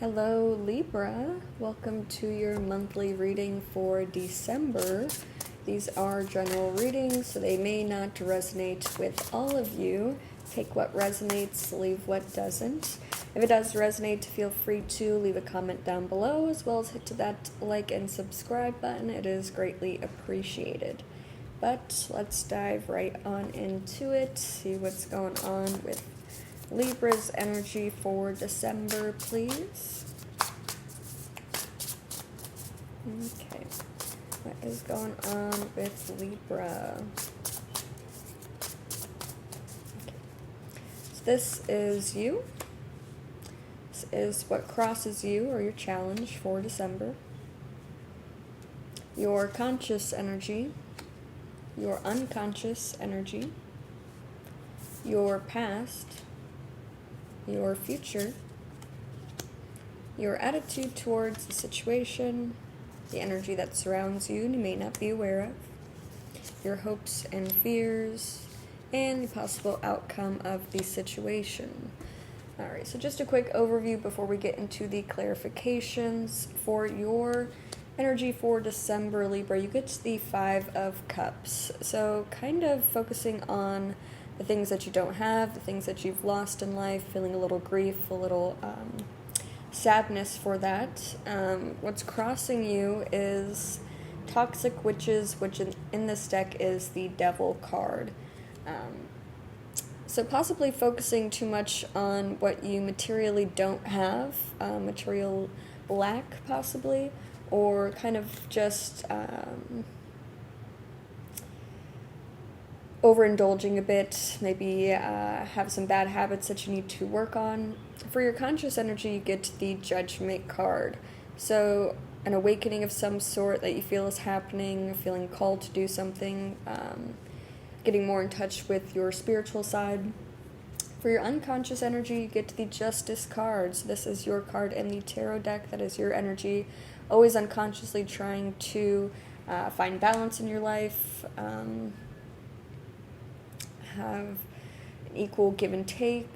Hello, Libra. Welcome to your monthly reading for December. These are general readings, so they may not resonate with all of you. Take what resonates, leave what doesn't. If it does resonate, feel free to leave a comment down below, as well as hit that like and subscribe button. It is greatly appreciated. But let's dive right on into it, see what's going on with Libra's energy for December, please. Okay, what is going on with Libra? Okay. So this is you. This is what crosses you or your challenge for December. Your conscious energy, your unconscious energy, your past, your future, your attitude towards the situation, the energy that surrounds you and you may not be aware of, your hopes and fears, and the possible outcome of the situation. Alright, so just a quick overview before we get into the clarifications. For your energy for December, Libra, you get the Five of Cups. So kind of focusing on the things that you don't have, the things that you've lost in life, feeling a little grief, a little sadness for that. What's crossing you is Toxic Witches, which in this deck is the Devil card. So possibly focusing too much on what you materially don't have, material lack possibly, or kind of just overindulging a bit, maybe have some bad habits that you need to work on. For your conscious energy, you get the Judgment card. So an awakening of some sort that you feel is happening, feeling called to do something, getting more in touch with your spiritual side. For your unconscious energy, you get the Justice card. So this is your card in the tarot deck. That is your energy, always unconsciously trying to find balance in your life, have an equal give and take,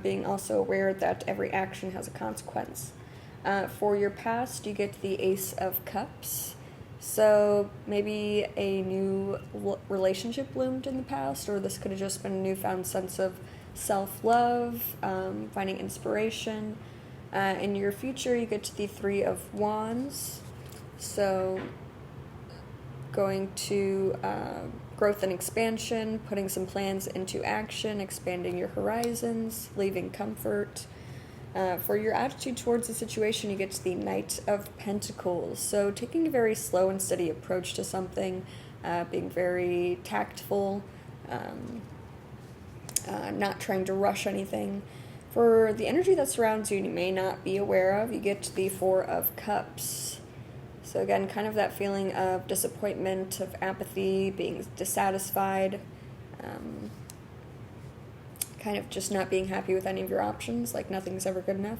being also aware that every action has a consequence. For your past, you get the Ace of Cups. So maybe a new relationship bloomed in the past, or this could have just been a newfound sense of self-love, finding inspiration. In your future, you get to the Three of Wands. So going to growth and expansion, putting some plans into action, expanding your horizons, leaving comfort. For your attitude towards the situation, you get to the Knight of Pentacles. So taking a very slow and steady approach to something, being very tactful, not trying to rush anything. For the energy that surrounds you and you may not be aware of, you get to the Four of Cups. So again, kind of that feeling of disappointment, of apathy, being dissatisfied, kind of just not being happy with any of your options, like nothing's ever good enough.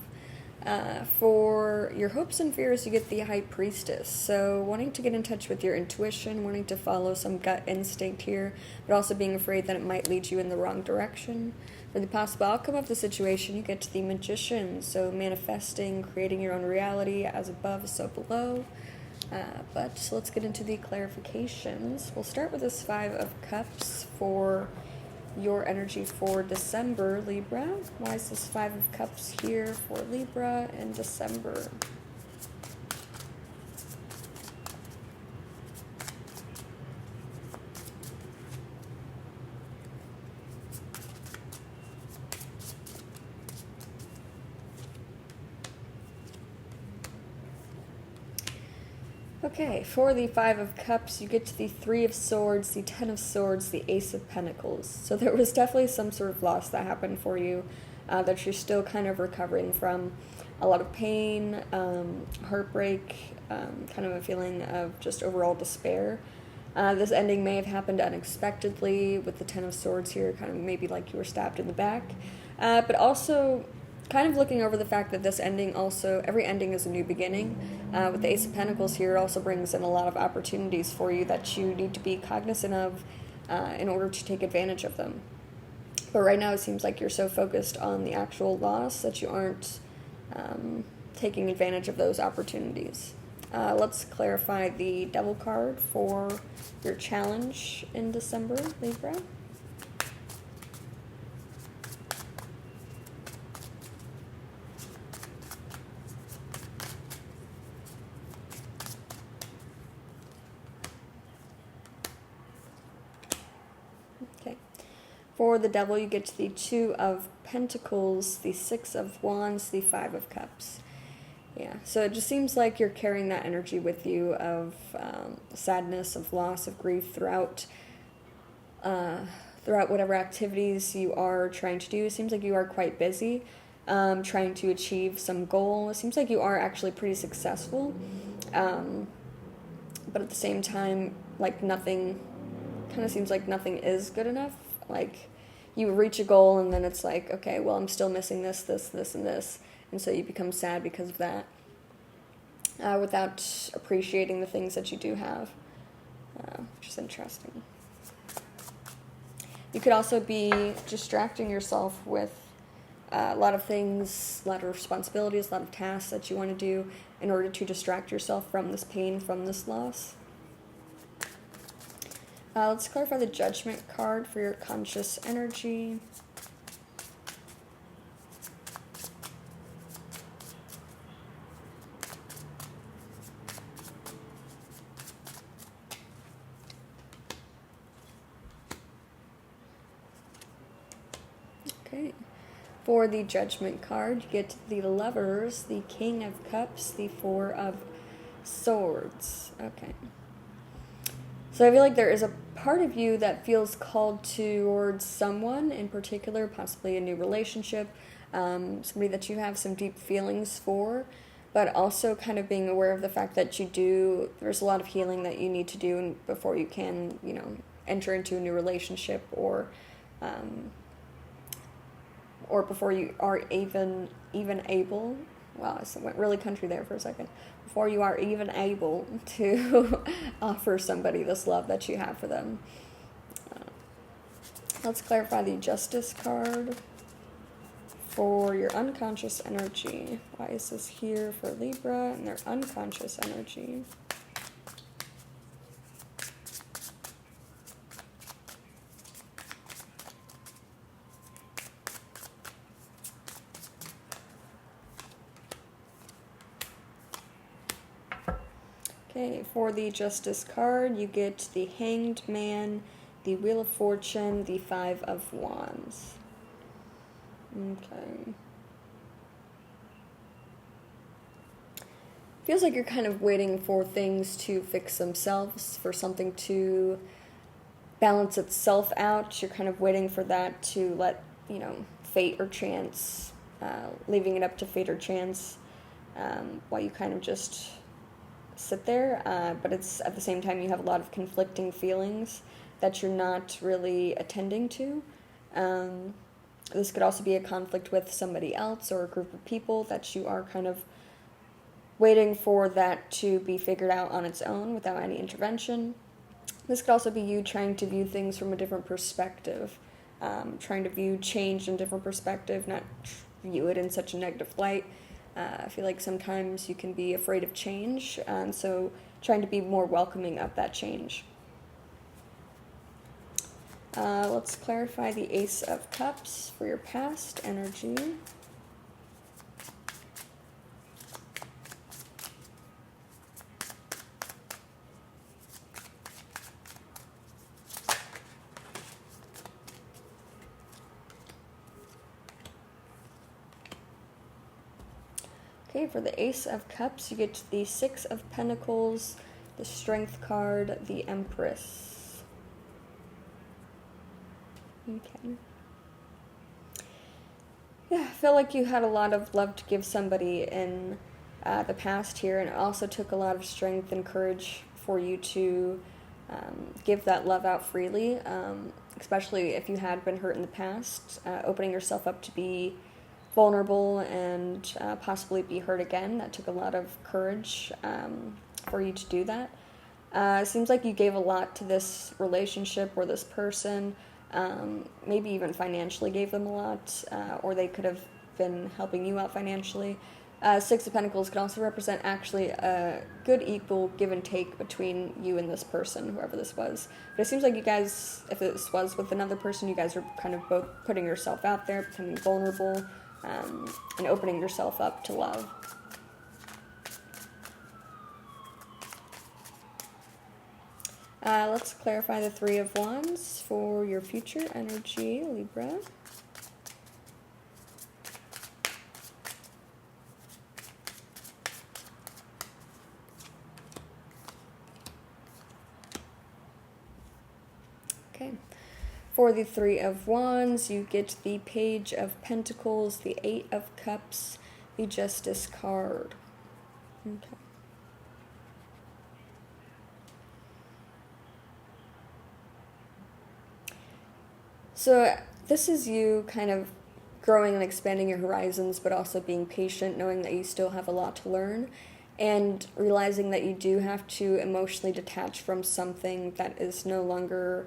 For your hopes and fears, you get the High Priestess. So wanting to get in touch with your intuition, wanting to follow some gut instinct here, but also being afraid that it might lead you in the wrong direction. For the possible outcome of the situation, you get to the Magician. So manifesting, creating your own reality, as above, so below. But let's get into the clarifications. We'll start with this Five of Cups for your energy for December, Libra. Why is this Five of Cups here for Libra in December? Okay, for the Five of Cups, you get to the Three of Swords, the Ten of Swords, the Ace of Pentacles. So there was definitely some sort of loss that happened for you that you're still kind of recovering from. A lot of pain, heartbreak, kind of a feeling of just overall despair. This ending may have happened unexpectedly with the Ten of Swords here, kind of maybe like you were stabbed in the back. But also kind of looking over the fact that this ending also, every ending is a new beginning. With the Ace of Pentacles here, it also brings in a lot of opportunities for you that you need to be cognizant of in order to take advantage of them. But right now it seems like you're so focused on the actual loss that you aren't taking advantage of those opportunities. Let's clarify the Devil card for your challenge in December, Libra. Okay. For the Devil, you get the Two of Pentacles, the Six of Wands, the Five of Cups. Yeah, so it just seems like you're carrying that energy with you of sadness, of loss, of grief throughout whatever activities you are trying to do. It seems like you are quite busy trying to achieve some goal. It seems like you are actually pretty successful, but at the same time, like nothing, kind of seems like nothing is good enough. Like you reach a goal and then it's like, okay, well, I'm still missing this, and this. And so you become sad because of that, without appreciating the things that you do have, which is interesting. You could also be distracting yourself with a lot of things, a lot of responsibilities, a lot of tasks that you want to do in order to distract yourself from this pain, from this loss. Let's clarify the Judgment card for your conscious energy. Okay. For the Judgment card, you get the Lovers, the King of Cups, the Four of Swords. Okay. So I feel like there is a part of you that feels called towards someone in particular, possibly a new relationship, somebody that you have some deep feelings for, but also kind of being aware of the fact that there's a lot of healing that you need to do before you can, enter into a new relationship or before you are even able, wow, I went really country there for a second, before you are even able to offer somebody this love that you have for them. Let's clarify the Justice card for your unconscious energy. Why is this here for Libra and their unconscious energy? Okay, for the Justice card, you get the Hanged Man, the Wheel of Fortune, the Five of Wands. Okay. Feels like you're kind of waiting for things to fix themselves, for something to balance itself out. You're kind of waiting for that to let, fate or chance, leaving it up to fate or chance, while you kind of just sit there, but it's at the same time you have a lot of conflicting feelings that you're not really attending to. This could also be a conflict with somebody else or a group of people that you are kind of waiting for that to be figured out on its own without any intervention. This could also be you trying to view things from a different perspective, trying to view change in a different perspective, not view it in such a negative light. I feel like sometimes you can be afraid of change, and so trying to be more welcoming of that change. Let's clarify the Ace of Cups for your past energy. Okay, for the Ace of Cups, you get the Six of Pentacles, the Strength card, the Empress. Okay. Yeah, I feel like you had a lot of love to give somebody in the past here, and it also took a lot of strength and courage for you to give that love out freely, especially if you had been hurt in the past, opening yourself up to be vulnerable and possibly be hurt again. That took a lot of courage for you to do that. It seems like you gave a lot to this relationship or this person, maybe even financially gave them a lot, or they could have been helping you out financially. Six of Pentacles could also represent actually a good equal give and take between you and this person, whoever this was. But it seems like you guys, if this was with another person, you guys are kind of both putting yourself out there, becoming vulnerable, and opening yourself up to love. Let's clarify the Three of Wands for your future energy, Libra. Okay. For the Three of Wands, you get the Page of Pentacles, the Eight of Cups, the Justice card. Okay. So this is you kind of growing and expanding your horizons, but also being patient, knowing that you still have a lot to learn, and realizing that you do have to emotionally detach from something that is no longer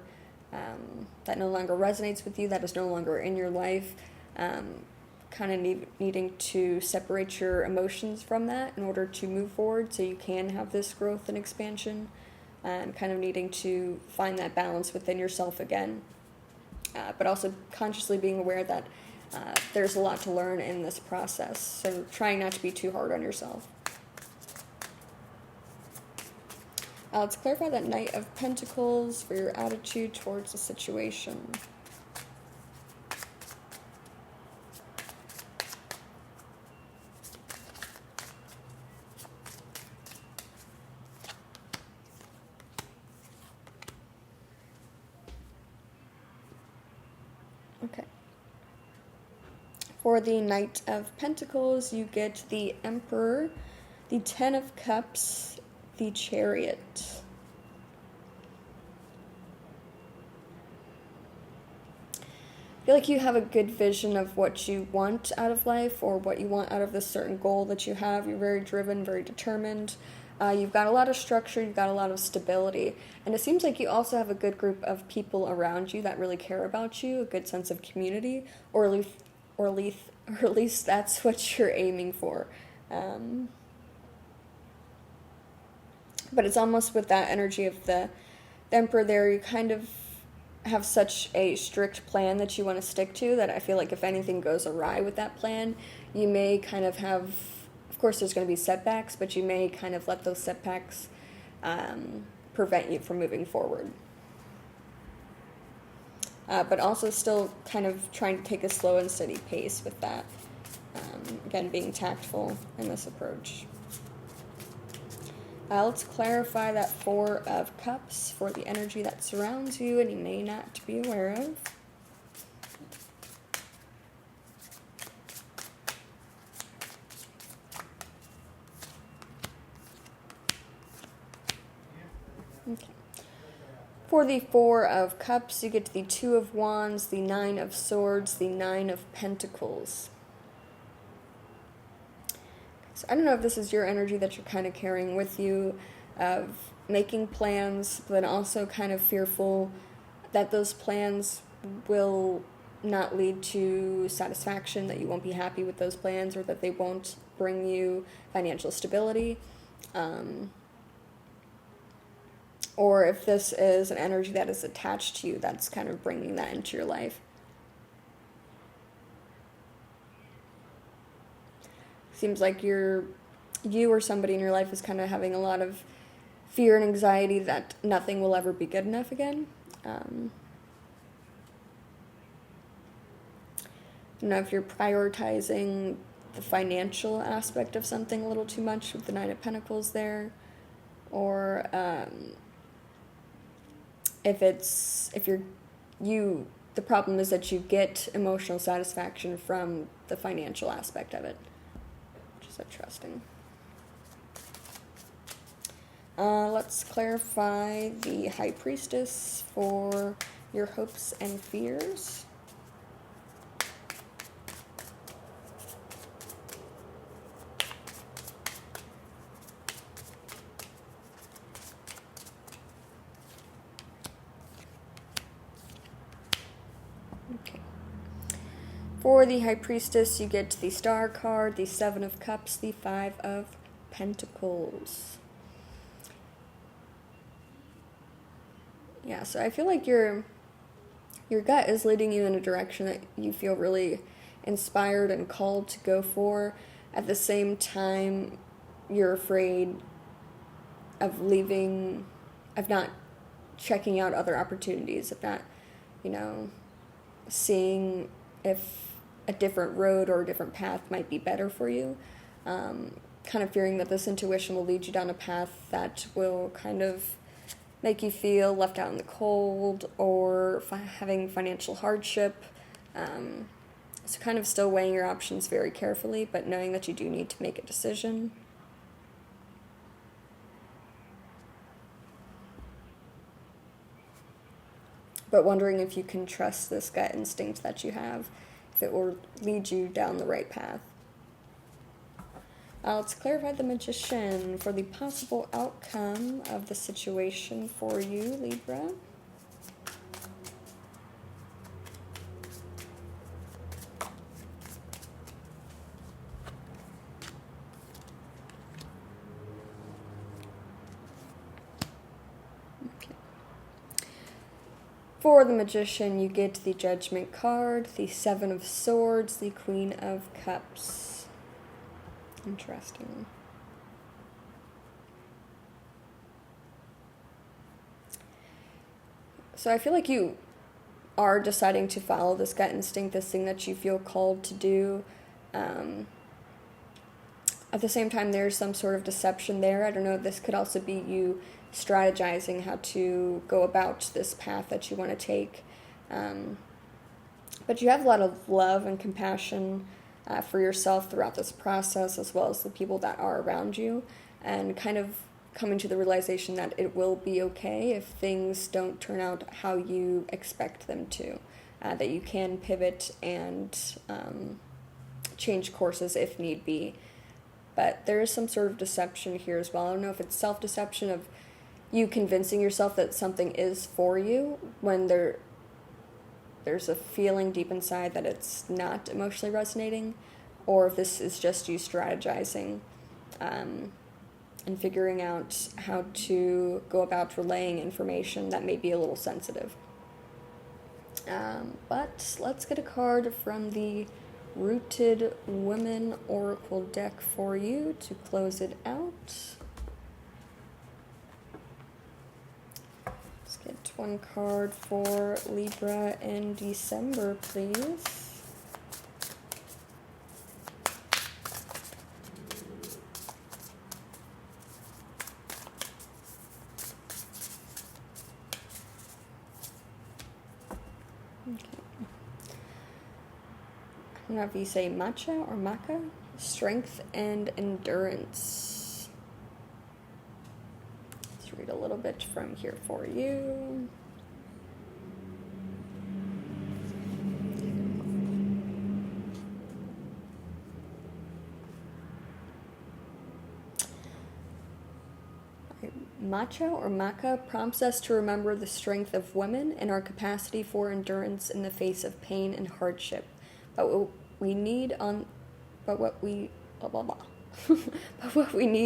resonates with you, that is no longer in your life. Kind of needing to separate your emotions from that in order to move forward, so you can have this growth and expansion, and kind of needing to find that balance within yourself again. But also consciously being aware that there's a lot to learn in this process. So trying not to be too hard on yourself. Let's clarify that Knight of Pentacles for your attitude towards the situation. Okay. For the Knight of Pentacles, you get the Emperor, the Ten of Cups, the Chariot. I feel like you have a good vision of what you want out of life, or what you want out of this certain goal that you have. You're very driven, very determined. You've got a lot of structure, you've got a lot of stability. And it seems like you also have a good group of people around you that really care about you, a good sense of community, or at least that's what you're aiming for. But it's almost with that energy of the Emperor there, you kind of have such a strict plan that you want to stick to, that I feel like if anything goes awry with that plan, you may kind of have, of course there's going to be setbacks, but you may kind of let those setbacks prevent you from moving forward. But also still kind of trying to take a slow and steady pace with that. Again, being tactful in this approach. Let's clarify that Four of Cups for the energy that surrounds you and you may not be aware of. Okay. For the Four of Cups, you get the Two of Wands, the Nine of Swords, the Nine of Pentacles. So I don't know if this is your energy that you're kind of carrying with you, of making plans, but also kind of fearful that those plans will not lead to satisfaction, that you won't be happy with those plans, or that they won't bring you financial stability. Or if this is an energy that is attached to you, that's kind of bringing that into your life. Seems like you or somebody in your life is kind of having a lot of fear and anxiety that nothing will ever be good enough again. I don't know if you're prioritizing the financial aspect of something a little too much with the Nine of Pentacles there, or the problem is that you get emotional satisfaction from the financial aspect of it, which is interesting. Let's clarify the High Priestess for your hopes and fears. For For the High Priestess, you get the Star card, the Seven of Cups, the Five of Pentacles. Yeah, so I feel like your gut is leading you in a direction that you feel really inspired and called to go for. At the same time, you're afraid of leaving, of not checking out other opportunities, of not, seeing if a different road or a different path might be better for you. Kind of fearing that this intuition will lead you down a path that will kind of make you feel left out in the cold or having financial hardship. So kind of still weighing your options very carefully, but knowing that you do need to make a decision. But wondering if you can trust this gut instinct that you have, if it will lead you down the right path. Let's clarify the Magician for the possible outcome of the situation for you, Libra. For the Magician, you get the Judgment card, the Seven of Swords, the Queen of Cups. Interesting. So I feel like you are deciding to follow this gut instinct, this thing that you feel called to do. At the same time, there's some sort of deception there. I don't know, this could also be you strategizing how to go about this path that you want to take. But you have a lot of love and compassion for yourself throughout this process, as well as the people that are around you, and kind of coming to the realization that it will be okay if things don't turn out how you expect them to, that you can pivot and change courses if need be. But there is some sort of deception here as well. I don't know if it's self-deception of you convincing yourself that something is for you when there's a feeling deep inside that it's not emotionally resonating, or if this is just you strategizing and figuring out how to go about relaying information that may be a little sensitive. But let's get a card from the Rooted Women Oracle deck for you to close it out. Let's get one card for Libra in December, please. I don't know if you say matcha or maca. Strength and endurance. Let's read a little bit from here for you. Matcha or maca prompts us to remember the strength of women and our capacity for endurance in the face of pain and hardship. But what we need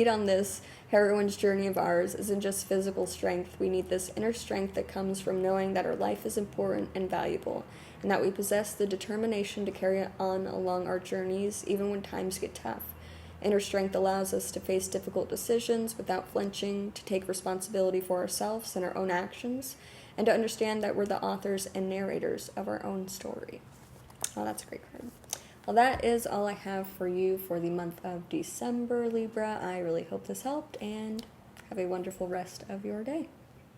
on this heroine's journey of ours isn't just physical strength. We need this inner strength that comes from knowing that our life is important and valuable, and that we possess the determination to carry on along our journeys even when times get tough. Inner strength allows us to face difficult decisions without flinching, to take responsibility for ourselves and our own actions, and to understand that we're the authors and narrators of our own story. Oh, that's a great card. Well, that is all I have for you for the month of December, Libra. I really hope this helped, and have a wonderful rest of your day.